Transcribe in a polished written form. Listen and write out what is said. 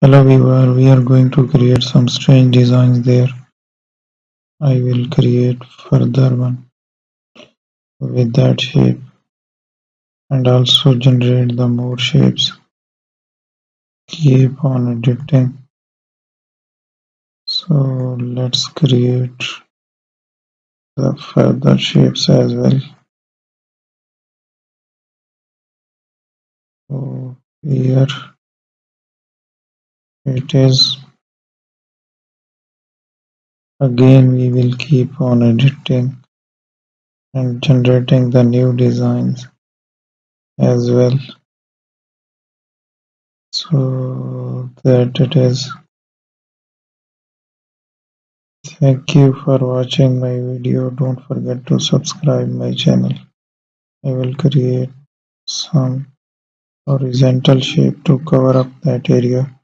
Hello viewer, we are going to create some strange designs there. I will create further one with that shape and also generate the more shapes. Keep on editing. So let's create the further shapes as well. So here it is. Again we will keep on editing and generating the new designs as well. So that it is. Thank you for watching my video. Don't forget to subscribe my channel. I will create some horizontal shape to cover up that area.